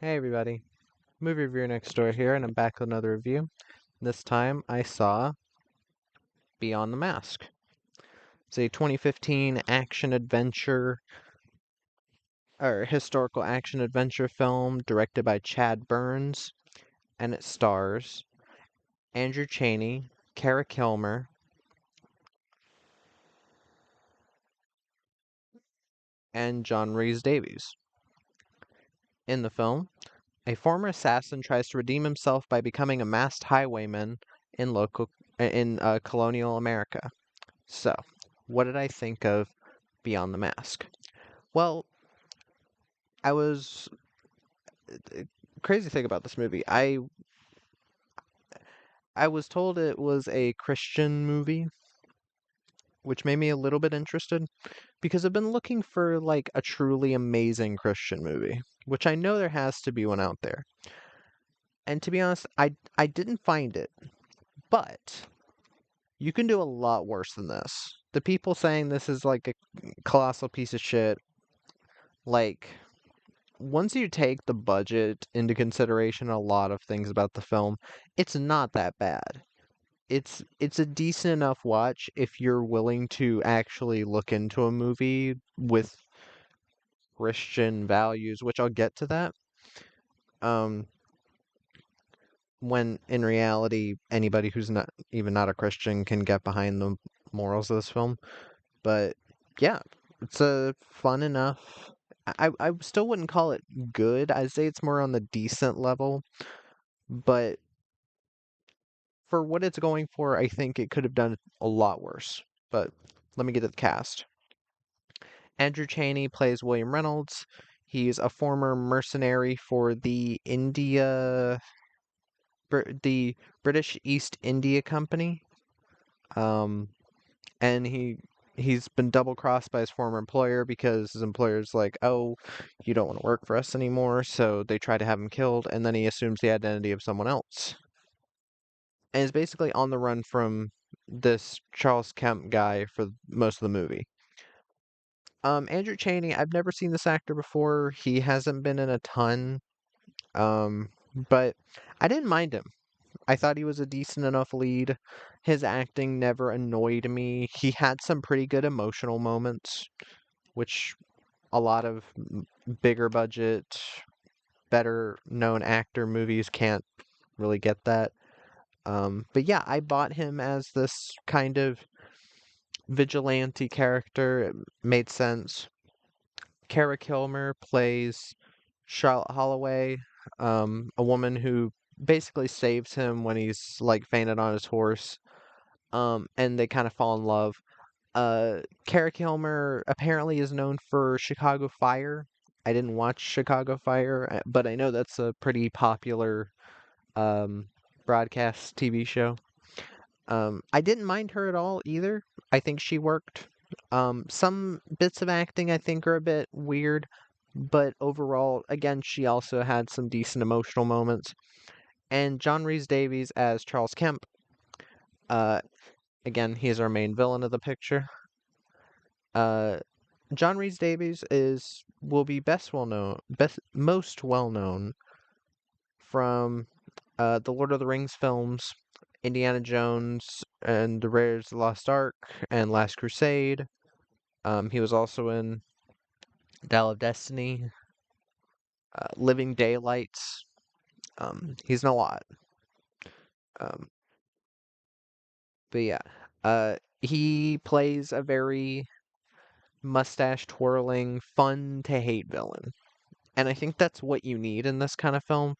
Hey everybody, movie reviewer next door here, and I'm back with another review. This time I saw Beyond the Mask. It's a 2015 action adventure or historical action adventure film directed by Chad Burns, and it stars Andrew Chaney, Kara Kilmer, and John Rhys Davies. In the film, a former assassin tries to redeem himself by becoming a masked highwayman in colonial America. So, what did I think of Beyond the Mask? Well, I was crazy thing about this movie. I was told it was a Christian movie, which made me a little bit interested because I've been looking for like a truly amazing Christian movie, which I know there has to be one out there. And to be honest, I didn't find it, but you can do a lot worse than this. The people saying this is like a colossal piece of shit, like once you take the budget into consideration, a lot of things about the film, it's not that bad. It's a decent enough watch if you're willing to actually look into a movie with Christian values, which I'll get to that. Um, when in reality, anybody who's not a Christian can get behind the morals of this film. But yeah, it's a fun enough. I still wouldn't call it good. I'd say it's more on the decent level, but for what it's going for, I think it could have done a lot worse. But let me get to the cast. Andrew Chaney plays William Reynolds. He's a former mercenary for the British East India Company. Um, and he's been double crossed by his former employer because his employer's like, "Oh, you don't want to work for us anymore." So they try to have him killed, and then he assumes the identity of someone else, and is basically on the run from this Charles Kemp guy for most of the movie. Andrew Chaney, I've never seen this actor before. He hasn't been in a ton, um, but I didn't mind him. I thought he was a decent enough lead. His acting never annoyed me. He had some pretty good emotional moments, which a lot of bigger budget, better known actor movies can't really get that. But yeah, I bought him as this kind of vigilante character. It made sense. Kara Kilmer plays Charlotte Holloway, a woman who basically saves him when he's like fainted on his horse. And they kind of fall in love. Kara Kilmer apparently is known for Chicago Fire. I didn't watch Chicago Fire, but I know that's a pretty popular um, broadcast TV show. I didn't mind her at all either. I think she worked. Some bits of acting I think are a bit weird, but overall, again, she also had some decent emotional moments. And John Rhys Davies as Charles Kemp. Uh, Again, he's our main villain of the picture. Uh, John Rhys Davies is will be best most well known from the Lord of the Rings films, Indiana Jones and the Raiders of the Lost Ark, and Last Crusade. He was also in Dial of Destiny, Living Daylights. He's in a lot. Um, but yeah, he plays a very mustache twirling, fun to hate villain, and I think that's what you need in this kind of film.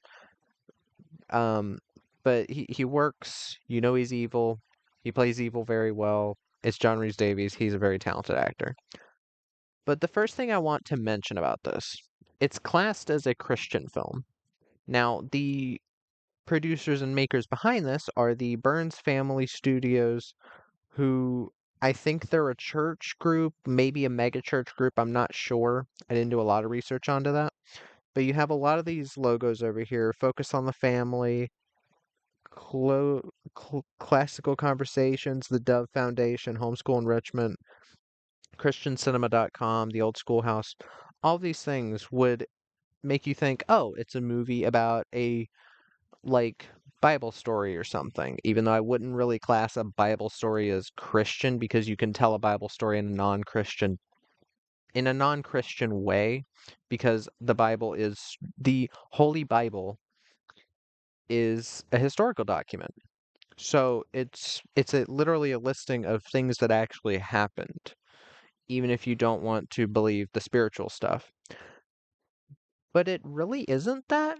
Um, but he works. You know he's evil. He plays evil very well. It's John Rhys Davies. He's a very talented actor. But the first thing I want to mention about this, it's classed as a Christian film. Now, the producers and makers behind this are the Burns Family Studios, who I think they're a church group, maybe a mega church group. I'm not sure. I didn't do a lot of research onto that. But you have a lot of these logos over here, Focus on the Family, Classical Conversations, the Dove Foundation, Homeschool Enrichment, ChristianCinema.com, the Old Schoolhouse. All these things would make you think, oh, it's a movie about a like Bible story or something, even though I wouldn't really class a Bible story as Christian because you can tell a Bible story in a non-Christian way because the Holy Bible is a historical document. So literally a listing of things that actually happened, even if you don't want to believe the spiritual stuff. But it really isn't that.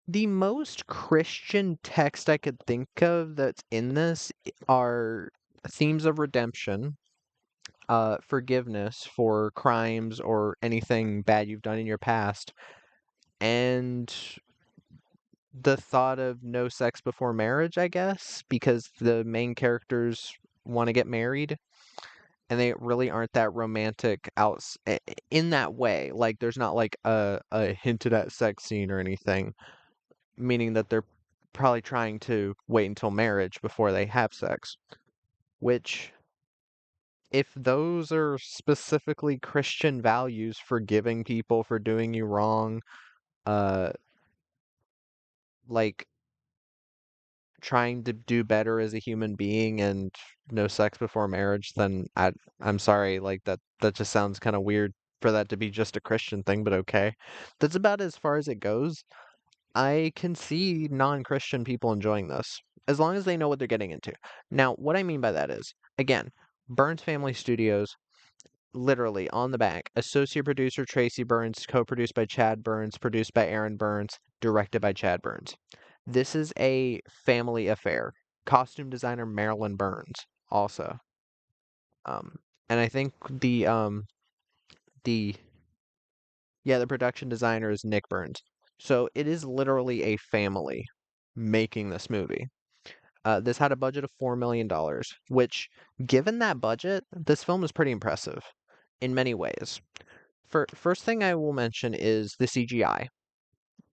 The most Christian text I could think of that's in this are themes of redemption, forgiveness for crimes or anything bad you've done in your past, and the thought of no sex before marriage, I guess, because the main characters want to get married and they really aren't that romantic in that way. Like there's not like a hinted at sex scene or anything, meaning that they're probably trying to wait until marriage before they have sex, which if those are specifically Christian values, forgiving people for doing you wrong, uh like trying to do better as a human being and no sex before marriage, then I'm sorry, like that just sounds kind of weird for that to be just a Christian thing, but okay. That's about as far as it goes. I can see non-Christian people enjoying this as long as they know what they're getting into. Now, what I mean by that is, again, Burns Family Studios, literally on the back, associate producer Tracy Burns, co-produced by Chad Burns, produced by Aaron Burns, directed by Chad Burns. This is a family affair. Costume designer Marilyn Burns also. Um, and I think the the production designer is Nick Burns. So it is literally a family making this movie. This had a budget of $4 million, which, given that budget, this film is pretty impressive in many ways. First thing I will mention is the CGI.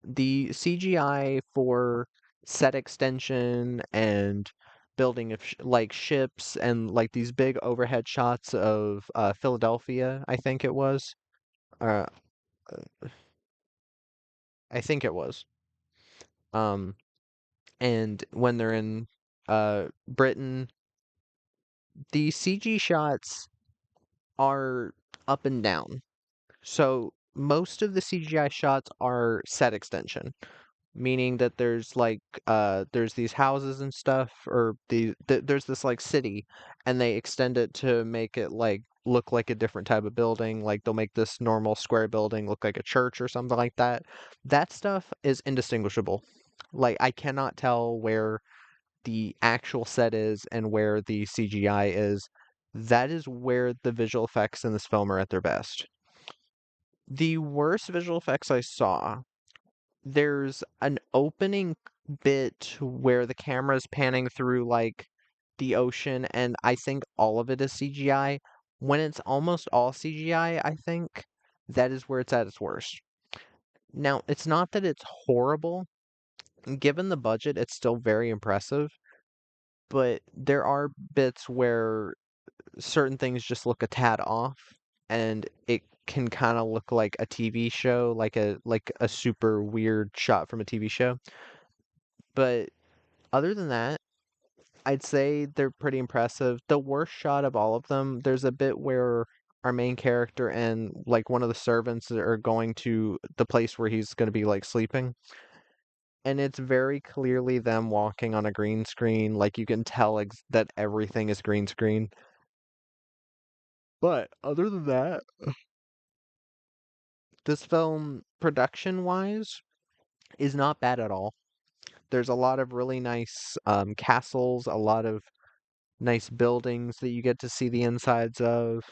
The CGI for set extension and building of like ships and like these big overhead shots of Philadelphia, I think it was. Uh, I think it was. Um, and when they're in Britain, the CG shots are up and down. So most of the CGI shots are set extension, meaning that there's these houses and stuff, or there's this like city, and they extend it to make it like look like a different type of building. Like they'll make this normal square building look like a church or something like that. That stuff is indistinguishable. Like I cannot tell where the actual set is and where the CGI is. That is where the visual effects in this film are at their best. The worst visual effects I saw, there's an opening bit where the camera is panning through like the ocean, and I think all of it is CGI. When it's almost all CGI, I think that is where it's at its worst. Now, it's not that it's horrible. Given the budget, it's still very impressive, but there are bits where certain things just look a tad off, and it can kind of look like a TV show, like a super weird shot from a TV show. But other than that, I'd say they're pretty impressive. The worst shot of all of them, there's a bit where our main character and like one of the servants are going to the place where he's going to be like sleeping, and it's very clearly them walking on a green screen. Like you can tell that everything is green screen. But other than that, this film, production wise, is not bad at all. There's a lot of really nice castles, a lot of nice buildings that you get to see the insides of,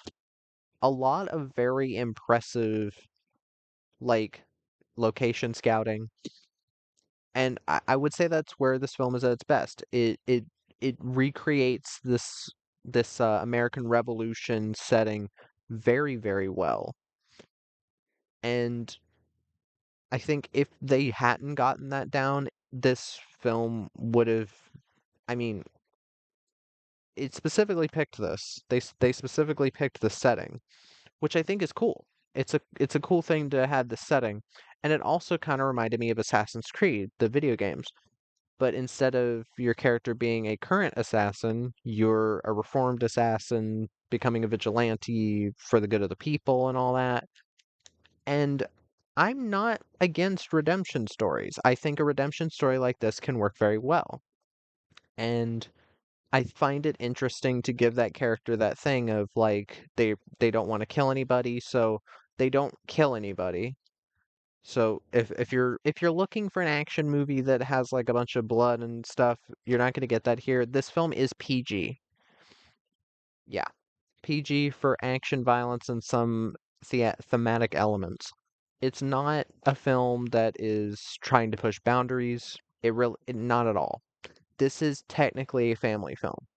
a lot of very impressive, like, location scouting. And I would say that's where this film is at its best. It recreates this American Revolution setting very, very well. And I think if they hadn't gotten that down, this film would have. I mean, it specifically picked this. They specifically picked the setting, which I think is cool. it's a cool thing to have the setting. And it also kind of reminded me of Assassin's Creed, the video games. But instead of your character being a current assassin, you're a reformed assassin becoming a vigilante for the good of the people and all that. And I'm not against redemption stories. I think a redemption story like this can work very well. And I find it interesting to give that character that thing of like they don't want to kill anybody, so they don't kill anybody. So if you're looking for an action movie that has like a bunch of blood and stuff, you're not going to get that here. This film is PG. Yeah, PG for action, violence, and some thematic elements. It's not a film that is trying to push boundaries. Not at all. This is technically a family film.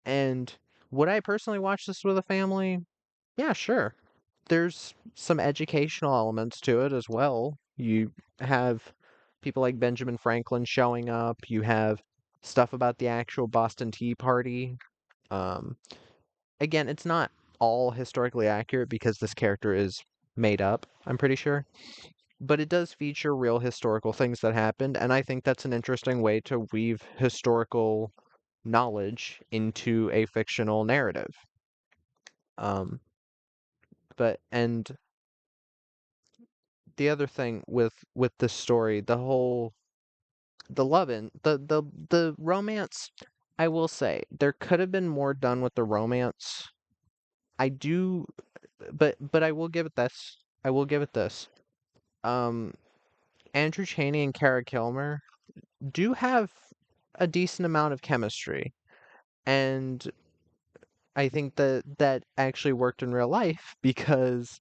And would I personally watch this with a family? Yeah, sure. There's some educational elements to it as well. You have people like Benjamin Franklin showing up. You have stuff about the actual Boston Tea Party. Um, Again, it's not all historically accurate because this character is made up, I'm pretty sure. But it does feature real historical things that happened, and I think that's an interesting way to weave historical knowledge into a fictional narrative. Um, and the other thing with this story, the love and the romance, I will say there could have been more done with the romance. I do, but I will give it this. I will give it this. Um, Andrew Chaney and Kara Kilmer do have a decent amount of chemistry, and I think that that actually worked in real life because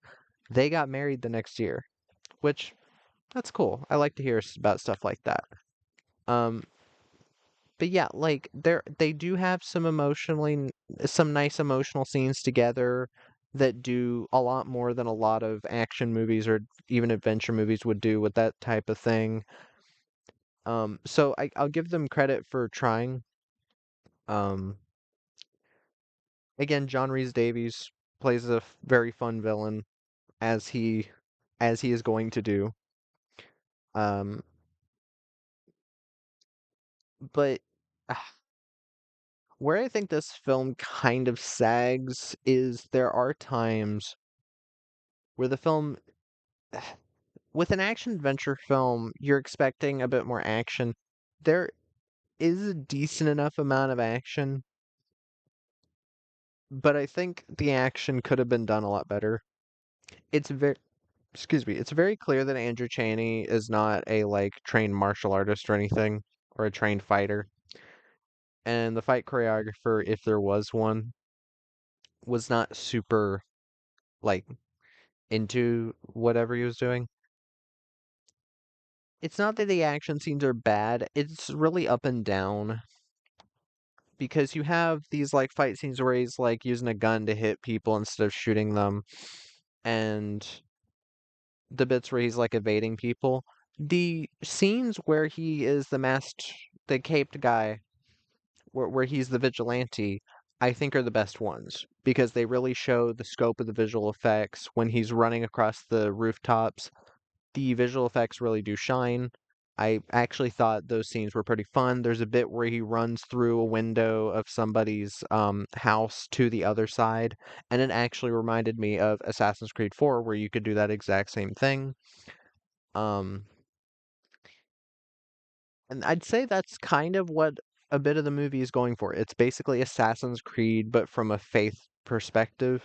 they got married the next year, which that's cool. I like to hear about stuff like that. Um, but yeah, like they do have some nice emotional scenes together that do a lot more than a lot of action movies or even adventure movies would do with that type of thing. So I'll give them credit for trying. Um, Again, John Rhys Davies plays a very fun villain as he as he is going to do. Um, but where I think this film kind of sags is there are times where the film, with an action adventure film, you're expecting a bit more action. There is a decent enough amount of action, but I think the action could have been done a lot better. It's very, excuse me, it's very clear that Andrew Chaney is not a like trained martial artist or anything, or a trained fighter. And the fight choreographer, if there was one, was not super like into whatever he was doing. It's not that the action scenes are bad, it's really up and down because you have these like fight scenes where he's like using a gun to hit people instead of shooting them, and the bits where he's like evading people. The scenes where he is the caped guy, where he's the vigilante, I think are the best ones because they really show the scope of the visual effects when he's running across the rooftops. The visual effects really do shine. I actually thought those scenes were pretty fun. There's a bit where he runs through a window of somebody's house to the other side, and it actually reminded me of Assassin's Creed 4, where you could do that exact same thing. Um, and I'd say that's kind of what a bit of the movie is going for. It's basically Assassin's Creed, but from a faith perspective.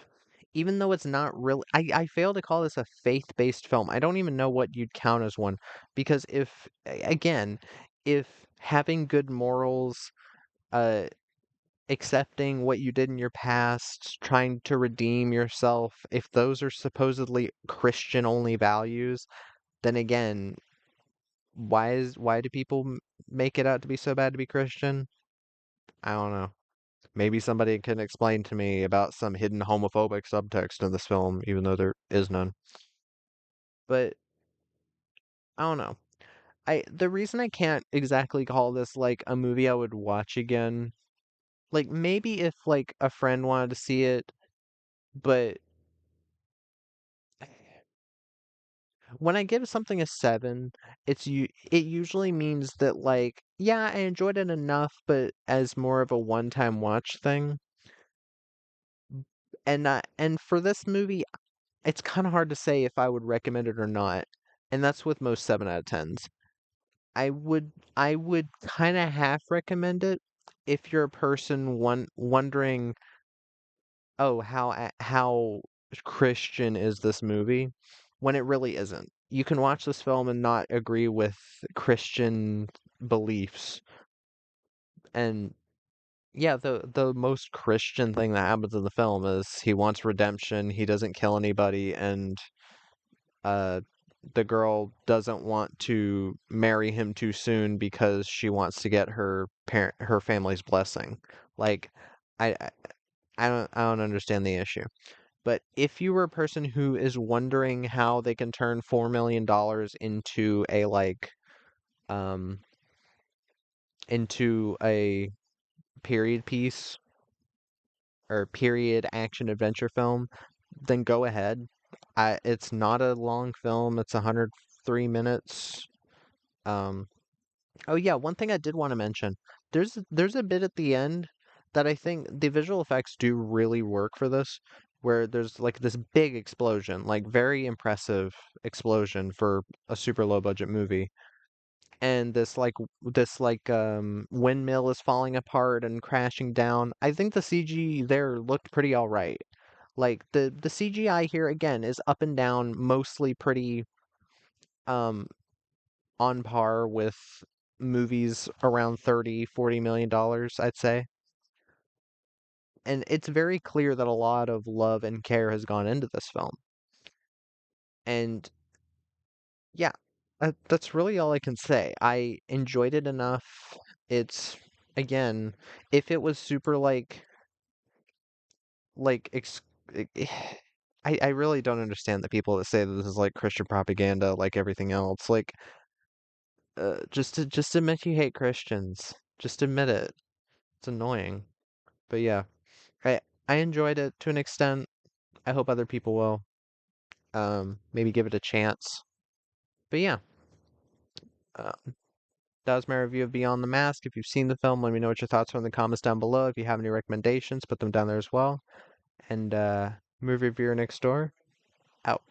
Even though it's not really, I fail to call this a faith-based film. I don't even know what you'd count as one. Because again, if having good morals, uh, accepting what you did in your past, trying to redeem yourself, if those are supposedly Christian-only values, then again, why do people make it out to be so bad to be Christian? I don't know. Maybe somebody can explain to me about some hidden homophobic subtext in this film, even though there is none. But I don't know. The reason I can't exactly call this like a movie I would watch again, like maybe if like a friend wanted to see it, but when I give something a 7, it usually means that like, yeah, I enjoyed it enough, but as more of a one-time watch thing. And for this movie, it's kind of hard to say if I would recommend it or not. And that's with most 7 out of 10s. I would kind of half recommend it if you're a person wondering, oh, how Christian is this movie? When it really isn't. You can watch this film and not agree with Christian beliefs. And yeah, the most Christian thing that happens in the film is he wants redemption, he doesn't kill anybody, and uh the girl doesn't want to marry him too soon because she wants to get her family's blessing. Like I I I don't understand the issue. But if you were a person who is wondering how they can turn $4 million into um a period piece or period action adventure film, then go ahead. It's not a long film. It's 103 minutes. Um, oh yeah, one thing I did want to mention. There's a bit at the end that I think the visual effects do really work for this, where there's like this big explosion, like very impressive explosion for a super low budget movie. And this windmill is falling apart and crashing down. I think the CG there looked pretty all right. Like the CGI here again is up and down, mostly pretty um on par with movies around 30, $40 million, I'd say. And it's very clear that a lot of love and care has gone into this film. And yeah, that's really all I can say. I enjoyed it enough. It's again, if it was super like ex I really don't understand the people that say that this is like Christian propaganda like everything else. Like just admit you hate Christians. Just admit it. It's annoying. But yeah, I I enjoyed it to an extent. I hope other people will maybe give it a chance. But yeah, uh, that was my review of Beyond the Mask. If you've seen the film, let me know what your thoughts are in the comments down below. If you have any recommendations, put them down there as well. And movie reviewer next door out.